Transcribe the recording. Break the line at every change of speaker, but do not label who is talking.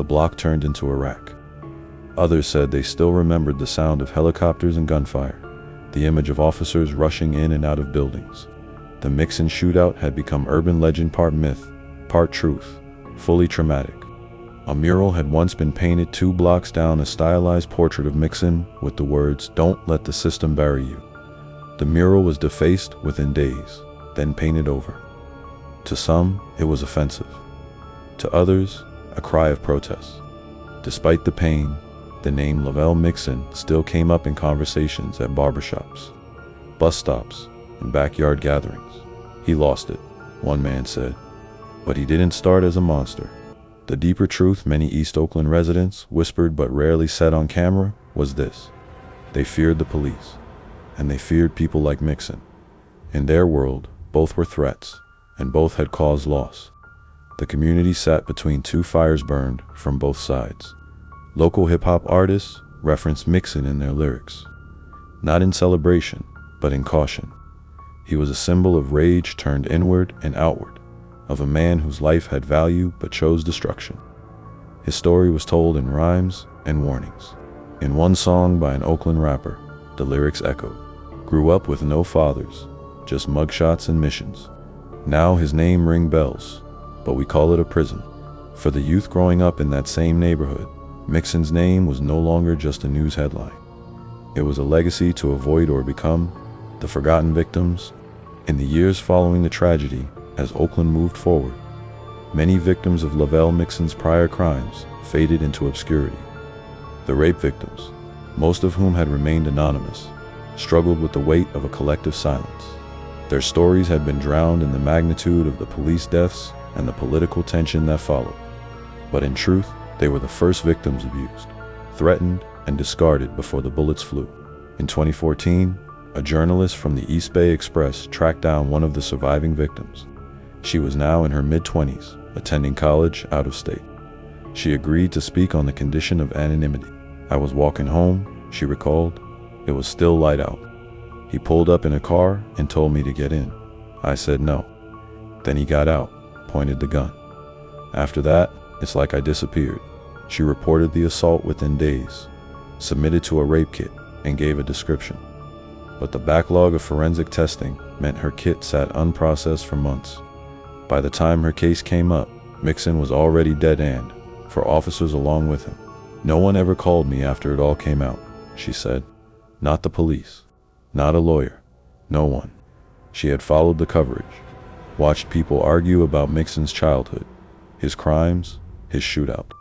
The block turned into Iraq. Others said they still remembered the sound of helicopters and gunfire, the image of officers rushing in and out of buildings. The Mixon shootout had become urban legend, part myth, part truth, fully traumatic. A mural had once been painted 2 blocks down, a stylized portrait of Mixon with the words, "Don't let the system bury you." The mural was defaced within days, then painted over. To some, it was offensive. To others, a cry of protest. Despite the pain, the name Lovelle Mixon still came up in conversations at barbershops, bus stops, and backyard gatherings. "He lost it," one man said. But he didn't start as a monster. The deeper truth many East Oakland residents whispered but rarely said on camera was this: they feared the police, and they feared people like Mixon. In their world, both were threats, and both had caused loss. The community sat between 2 fires burned from both sides. Local hip-hop artists referenced Mixon in their lyrics, not in celebration, but in caution. He was a symbol of rage turned inward and outward, of a man whose life had value but chose destruction. His story was told in rhymes and warnings. In one song by an Oakland rapper, the lyrics echoed, "Grew up with no fathers, just mugshots and missions. Now his name ring bells, but we call it a prison." For the youth growing up in that same neighborhood, Mixon's name was no longer just a news headline. It was a legacy to avoid or become, the forgotten victims. In the years following the tragedy, as Oakland moved forward, many victims of Lovelle Mixon's prior crimes faded into obscurity. The rape victims, most of whom had remained anonymous, struggled with the weight of a collective silence. Their stories had been drowned in the magnitude of the police deaths and the political tension that followed. But in truth, they were the first victims abused, threatened, and discarded before the bullets flew. In 2014, a journalist from the East Bay Express tracked down one of the surviving victims. She was now in her mid-20s, attending college out of state. She agreed to speak on the condition of anonymity. "I was walking home," she recalled. "It was still light out. He pulled up in a car and told me to get in. I said no. Then he got out, pointed the gun. After that, it's like I disappeared." She reported the assault within days, submitted to a rape kit, and gave a description. But the backlog of forensic testing meant her kit sat unprocessed for months. By the time her case came up, Mixon was already dead, and for officers along with him. "No one ever called me after it all came out," she said. "Not the police, not a lawyer, no one." She had followed the coverage, watched people argue about Mixon's childhood, his crimes, his shootout.